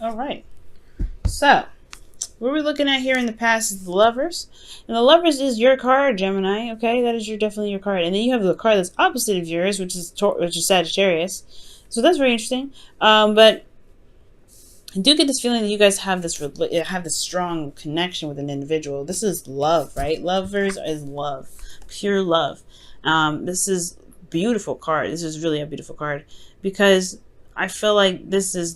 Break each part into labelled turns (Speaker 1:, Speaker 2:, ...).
Speaker 1: All right. So, what we're looking at here in the past is the Lovers. And the Lovers is your card, Gemini. Okay, that is definitely your card. And then you have the card that's opposite of yours, which is Sagittarius. So that's very interesting. But I do get this feeling that you guys have this strong connection with an individual. This is love, right? Lovers is love, pure love. This is beautiful card. This is really a beautiful card because I feel like this is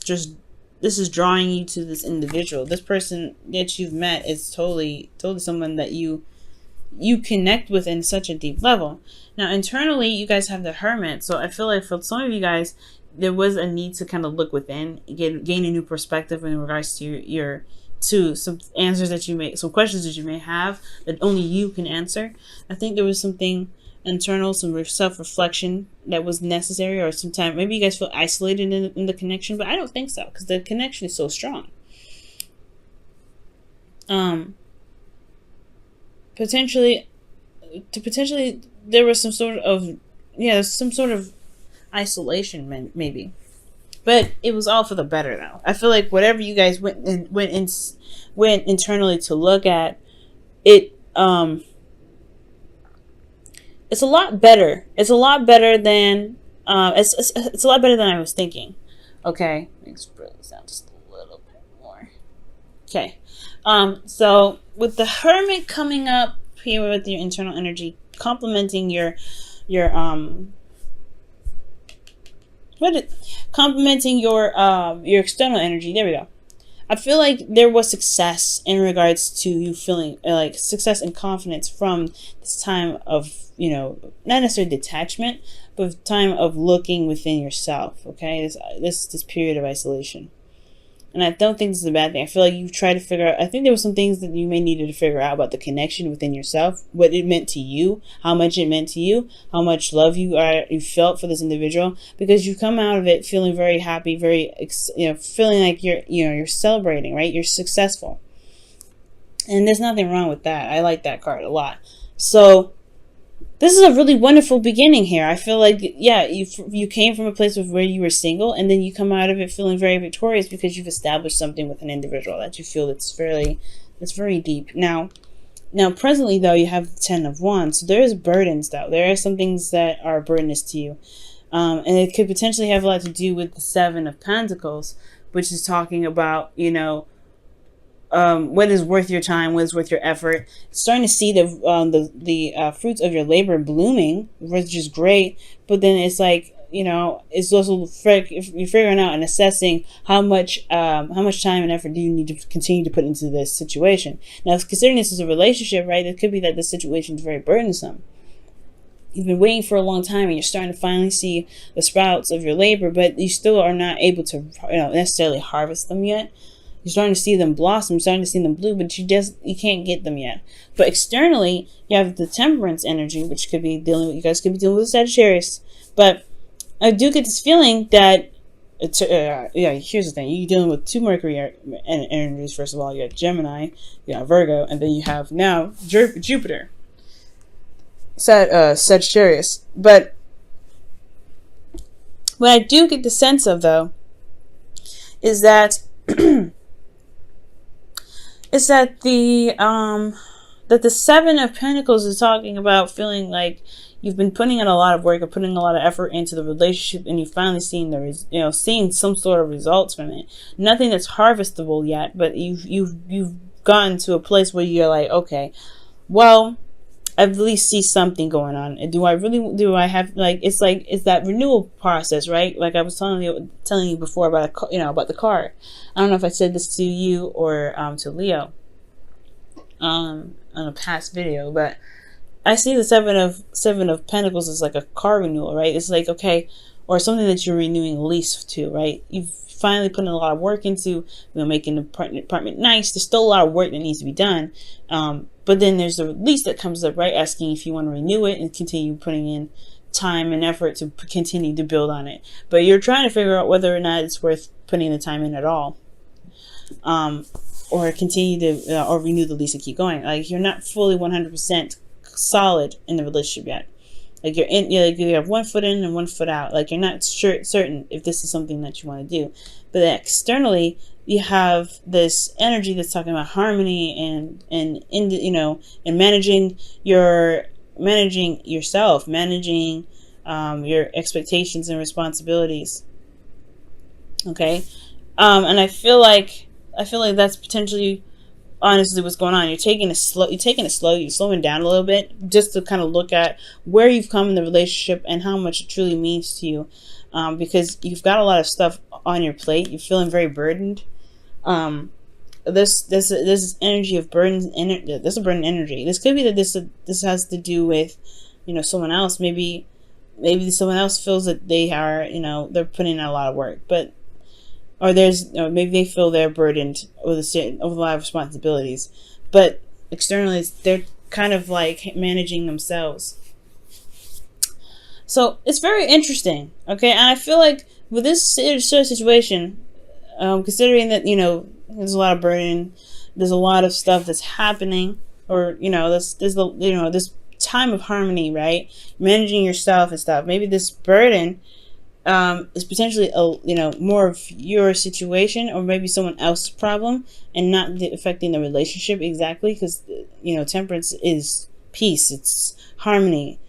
Speaker 1: drawing you to this individual. This person that you've met is totally someone that you connect with in such a deep level. Now internally, you guys have the Hermit, so I feel like for some of you guys, there was a need to kind of look within, gain a new perspective in regards to to some answers that you may, some questions that you may have that only you can answer. I think there was something internal, some self-reflection that was necessary, or sometimes maybe you guys feel isolated in the connection, but I don't think so because the connection is so strong. Potentially there was some sort of isolation, maybe, but it was all for the better. Though I feel like whatever you guys went internally to look at it, it's a lot better. It's a lot better than it's a lot better than I was thinking. Okay, let's bring this down just a little bit more. Okay, so with the Hermit coming up here with your internal energy, complementing your external energy. There we go. I feel like there was success in regards to you feeling like success and confidence from this time of, not necessarily detachment, but time of looking within yourself. Okay, this period of isolation. And I don't think this is a bad thing. I feel like you've tried to figure out, I think there were some things that you may needed to figure out about the connection within yourself, what it meant to you, how much it meant to you, how much love you felt for this individual, because you come out of it feeling very happy, very, feeling like you're celebrating, right? You're successful. And there's nothing wrong with that. I like that card a lot. So this is a really wonderful beginning here. I feel like, you came from a place of where you were single, and then you come out of it feeling very victorious because you've established something with an individual that you feel that's very deep. Now presently though, you have the 10 of Wands, so there is burdens though. There are some things that are burdens to you, and it could potentially have a lot to do with the 7 of Pentacles, which is talking about, what is worth your time, what is worth your effort. Starting to see the fruits of your labor blooming, which is great. But then it's like, it's also if you're figuring out and assessing how much time and effort do you need to continue to put into this situation. Now, considering this is a relationship, right? It could be that the situation is very burdensome. You've been waiting for a long time, and you're starting to finally see the sprouts of your labor, but you still are not able to, necessarily harvest them yet. You're starting to see them blossom, you're starting to see them bloom, but you can't get them yet. But externally, you have the Temperance energy, which could be you guys could be dealing with Sagittarius. But I do get this feeling that, here's the thing. You're dealing with 2 Mercury energies, first of all. You got Gemini, you got Virgo, and then you have now Jupiter. Sagittarius. But what I do get the sense of, though, is that the 7 of Pentacles is talking about feeling like you've been putting in a lot of work or putting a lot of effort into the relationship, and you've finally seen seeing some sort of results from it. Nothing that's harvestable yet, but you've gotten to a place where you're like, okay, well, I at least see something going on. And do I have, like, it's that renewal process, right? Like I was telling you before about about the card. I don't know if I said this to you or to Leo on a past video, but I see the 7 of Pentacles as like a car renewal, right? It's like, okay, or something that you're renewing a lease to, right? You've finally put in a lot of work into, making the apartment nice. There's still a lot of work that needs to be done. But then there's the lease that comes up, right? Asking if you want to renew it and continue putting in time and effort to continue to build on it. But you're trying to figure out whether or not it's worth putting the time in at all. Or continue to, or renew the lease and keep going. Like, you're not fully 100% solid in the relationship yet. Like, you have 1 foot in and 1 foot out. Like, you're not certain if this is something that you want to do. But externally, you have this energy that's talking about harmony and in the, and managing yourself, managing your expectations and responsibilities. Okay. And I feel like that's potentially honestly what's going on. You're taking it slow, you're slowing down a little bit just to kind of look at where you've come in the relationship and how much it truly means to you. Because you've got a lot of stuff on your plate. You're feeling very burdened. This energy of burden. This is a burden energy. This could be that this has to do with, someone else. Maybe someone else feels that they are, they're putting in a lot of work, but or maybe they feel they're burdened with a lot of responsibilities, but externally they're kind of like managing themselves. So it's very interesting, okay? And I feel like with this sort of situation, considering that there's a lot of burden, there's a lot of stuff that's happening, or this time of harmony, right? Managing yourself and stuff. Maybe this burden is potentially more of your situation or maybe someone else's problem and not affecting the relationship exactly, because temperance is peace, it's harmony,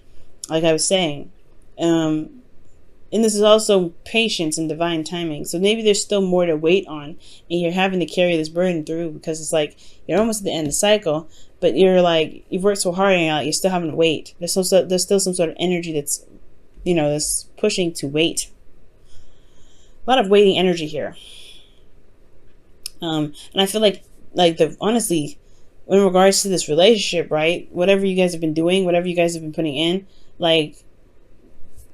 Speaker 1: like I was saying. And this is also patience and divine timing. So maybe there's still more to wait on, and you're having to carry this burden through because it's like you're almost at the end of the cycle, but you're like, you've worked so hard and you're still having to wait. There's still some sort of energy that's that's pushing to wait. A lot of waiting energy here. And I feel like honestly, in regards to this relationship, right? Whatever you guys have been doing, whatever you guys have been putting in, like,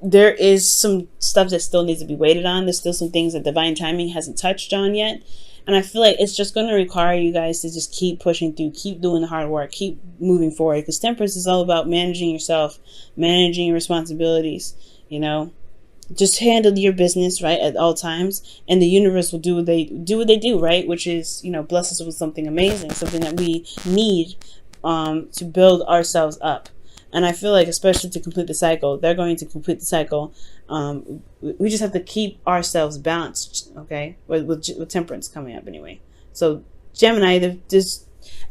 Speaker 1: there is some stuff that still needs to be waited on. There's still some things that divine timing hasn't touched on yet. And I feel like it's just going to require you guys to just keep pushing through, keep doing the hard work, keep moving forward. Because temperance is all about managing yourself, managing your responsibilities, Just handle your business, right, at all times. And the universe will do what they do, right? Which is, bless us with something amazing, something that we need to build ourselves up. And I feel like, especially to complete the cycle, they're going to complete the cycle. We just have to keep ourselves balanced, okay? With temperance coming up anyway. So Gemini, I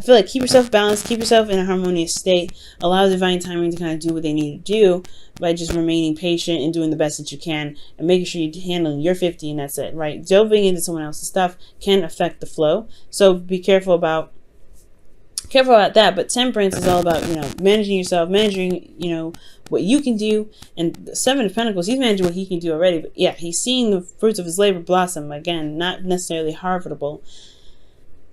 Speaker 1: feel like keep yourself balanced, keep yourself in a harmonious state. Allow divine timing to kind of do what they need to do by just remaining patient and doing the best that you can and making sure you're handling your 50 and that's it, right? Delving into someone else's stuff can affect the flow. So be careful about that. But temperance is all about managing yourself, managing what you can do. And the Seven of Pentacles, he's managing what he can do already, but yeah, he's seeing the fruits of his labor blossom. Again, not necessarily harvestable,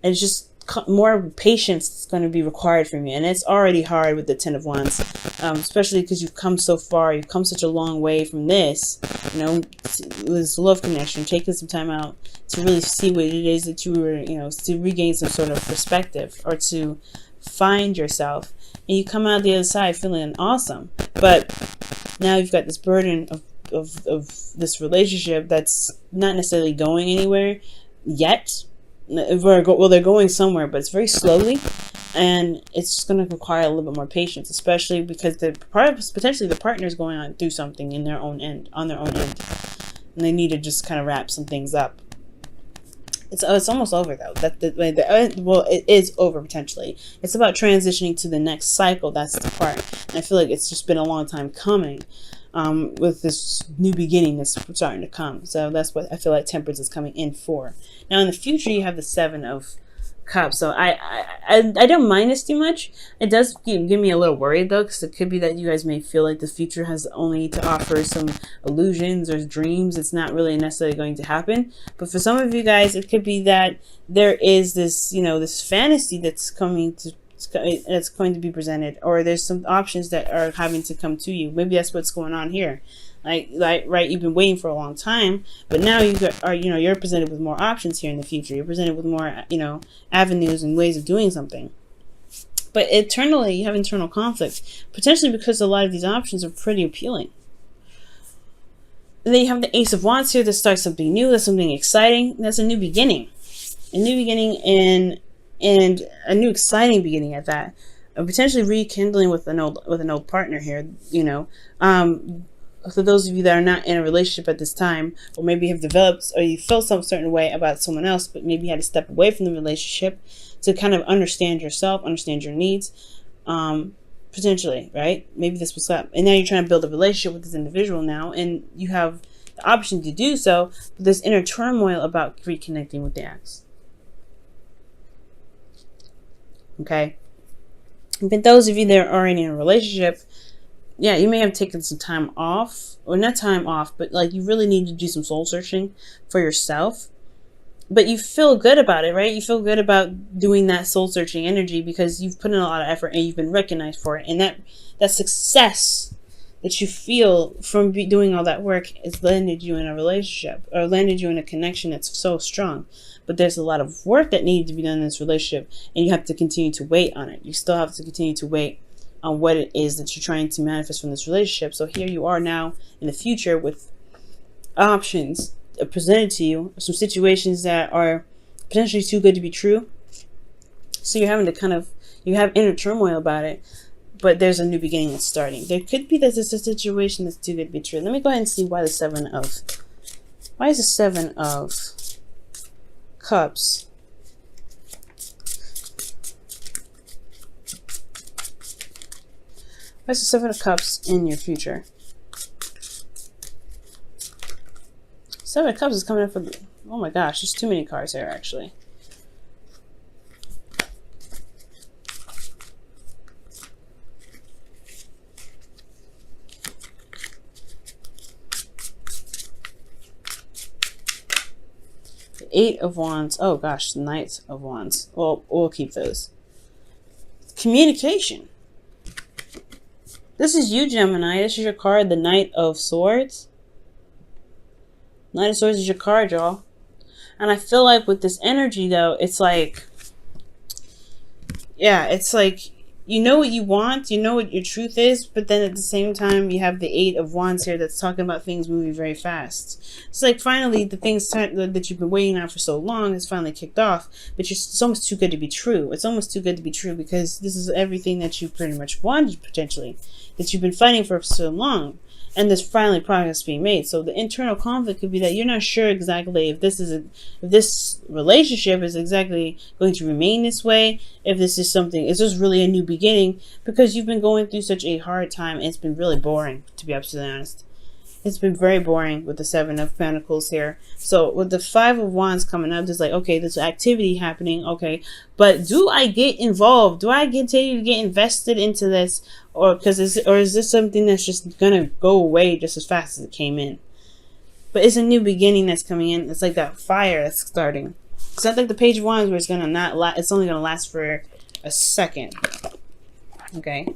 Speaker 1: and it's just more patience is going to be required from you. And it's already hard with the Ten of Wands, especially because you've come so far, you've come such a long way from this, this love connection, taking some time out to really see what it is that you were, to regain some sort of perspective or to find yourself. And you come out the other side feeling awesome. But now you've got this burden of this relationship that's not necessarily going anywhere yet. Well, they're going somewhere, but it's very slowly, and it's just going to require a little bit more patience, especially because potentially the partner is going on through something on their own end, and they need to just kind of wrap some things up. It's almost over though. It is over potentially. It's about transitioning to the next cycle. That's the part, and I feel like it's just been a long time coming. With this new beginning that's starting to come. So that's what I feel like temperance is coming in for. Now in the future, you have the Seven of Cups. So I don't mind this too much. It does give me a little worried though, because it could be that you guys may feel like the future has only to offer some illusions or dreams. It's not really necessarily going to happen. But for some of you guys, it could be that there is this, this fantasy that's going to be presented, or there's some options that are having to come to you. Maybe that's what's going on here. Like right, you've been waiting for a long time, but now you're presented with more options here in the future. You're presented with more, avenues and ways of doing something. But internally, you have internal conflict, potentially because a lot of these options are pretty appealing. And then you have the Ace of Wands here to start something new. That's something exciting. That's a new beginning. And a new exciting beginning at that, potentially rekindling with an old partner here. for those of you that are not in a relationship at this time, or maybe have developed or you feel some certain way about someone else, but maybe you had to step away from the relationship to kind of understand yourself, understand your needs, potentially, right? Maybe this was up, and now you're trying to build a relationship with this individual now, and you have the option to do so, but there's inner turmoil about reconnecting with the ex. Okay? But those of you that are already in a relationship, yeah, you may have taken some time off, or not time off, but like you really need to do some soul searching for yourself. But you feel good about it, right? You feel good about doing that soul searching energy because you've put in a lot of effort and you've been recognized for it. And that success that you feel from doing all that work has landed you in a relationship or landed you in a connection that's so strong. But there's a lot of work that needs to be done in this relationship, and you have to continue to wait on it. You still have to continue to wait on what it is that you're trying to manifest from this relationship. So here you are now in the future with options presented to you, some situations that are potentially too good to be true. So you're having to you have inner turmoil about it, but there's a new beginning that's starting. There could be that there's a situation that's too good to be true. Let me go ahead and see why is the Seven of Cups Why is the Seven of Cups in your future? Seven of Cups is coming up for the... Oh my gosh, there's too many cards here, actually. The Eight of Wands. Oh gosh, the Knight of Wands. Well, we'll keep those. Communication. This is you, Gemini. This is your card, the Knight of Swords. Knight of Swords is your card, y'all. And I feel like with this energy, though, it's like... Yeah, it's like... You know what you want, you know what your truth is, but then at the same time, you have the Eight of Wands here that's talking about things moving very fast. It's like finally the things that you've been waiting on for so long has finally kicked off, but it's almost too good to be true. It's almost too good to be true because this is everything that you pretty much wanted, potentially, that you've been fighting for so long. And there's finally progress being made. So the internal conflict could be that you're not sure exactly if this relationship is exactly going to remain this way. If this is something, is this really a new beginning? Because you've been going through such a hard time. And it's been really boring, to be absolutely honest. It's been very boring with the Seven of Pentacles here. So with the Five of Wands coming up, it's like, okay, there's activity happening, okay, but do I get involved? Do I continue to get invested into this, or is this something that's just gonna go away just as fast as it came in? But it's a new beginning that's coming in. It's like that fire that's starting. It's not like the Page of Wands where it's gonna not last. It's only gonna last for a second. Okay,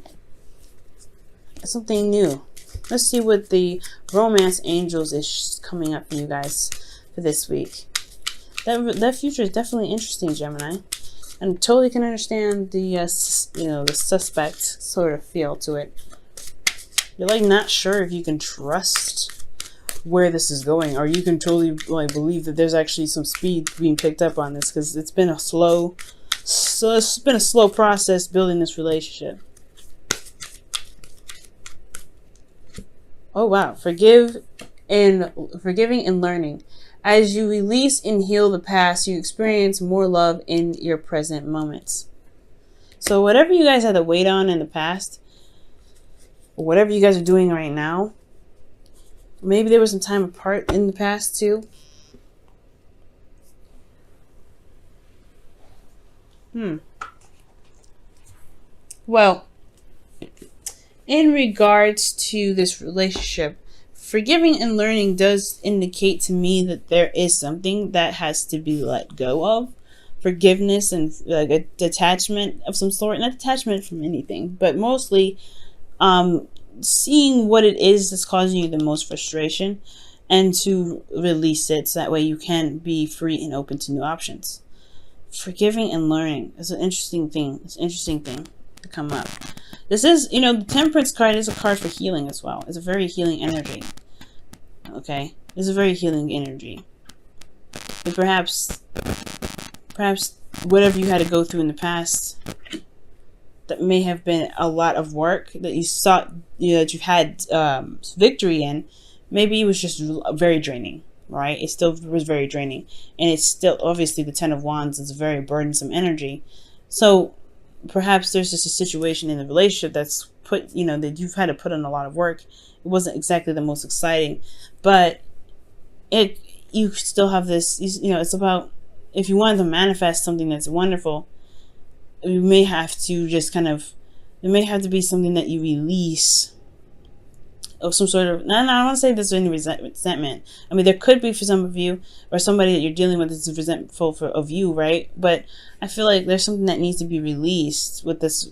Speaker 1: it's something new. Let's see what the Romance Angels is coming up for you guys for this week. That future is definitely interesting, Gemini, and totally can understand the the suspect sort of feel to it. You're like not sure if you can trust where this is going, or you can totally like believe that there's actually some speed being picked up on this because it's been a slow process building this relationship. Oh wow, forgiving and learning. As you release and heal the past, you experience more love in your present moments. So whatever you guys had to wait on in the past, or whatever you guys are doing right now, maybe there was some time apart in the past too. Well, in regards to this relationship, forgiving and learning does indicate to me that there is something that has to be let go of. Forgiveness and like a detachment of some sort. Not detachment from anything, but mostly seeing what it is that's causing you the most frustration and to release it so that way you can be free and open to new options. Forgiving and learning is an interesting thing. It's an interesting thing to come up. This is, the Temperance card is a card for healing as well. It's a very healing energy. Okay? It's a very healing energy. And perhaps whatever you had to go through in the past that may have been a lot of work that you sought, that you've had victory in, maybe it was just very draining, right? It still was very draining. And it's still, obviously, the Ten of Wands is a very burdensome energy. So perhaps there's just a situation in the relationship that's that you've had to put in a lot of work. It wasn't exactly the most exciting, but you still have this, it's about, if you wanted to manifest something that's wonderful, you may have to just it may have to be something that you release of some sort of, no, I don't want to say there's any resentment. I mean, there could be for some of you, or somebody that you're dealing with is resentful of you, right? But I feel like there's something that needs to be released with this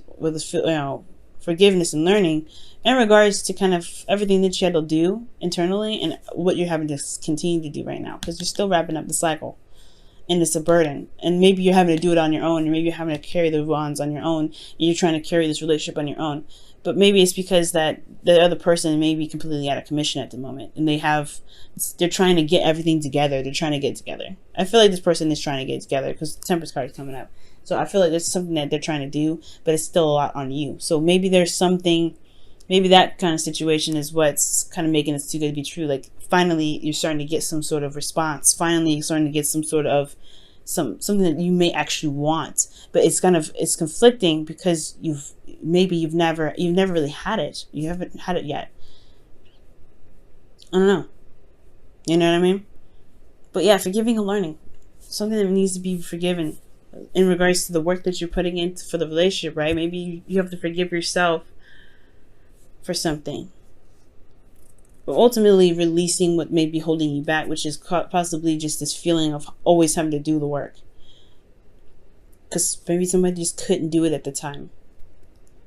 Speaker 1: forgiveness and learning in regards to kind of everything that you had to do internally and what you're having to continue to do right now, because you're still wrapping up the cycle. And it's a burden, and maybe you're having to do it on your own, and maybe you're having to carry the wands on your own, and you're trying to carry this relationship on your own. But maybe it's because that the other person may be completely out of commission at the moment, and they're trying to get everything together. They're trying to get together. I feel like this person is trying to get together because the Temperance card is coming up. So I feel like there's something that they're trying to do, but it's still a lot on you. So maybe there's something, maybe that kind of situation is what's kind of making it too good to be true. Like, finally you're starting to get some sort of response. Finally you're starting to get some sort of something that you may actually want, but it's conflicting because you've never really had it. You haven't had it yet. I don't know. You know what I mean? But yeah, forgiving and learning. Something that needs to be forgiven in regards to the work that you're putting in for the relationship, right? Maybe you have to forgive yourself for something. But ultimately releasing what may be holding you back, which is possibly just this feeling of always having to do the work. Because maybe somebody just couldn't do it at the time.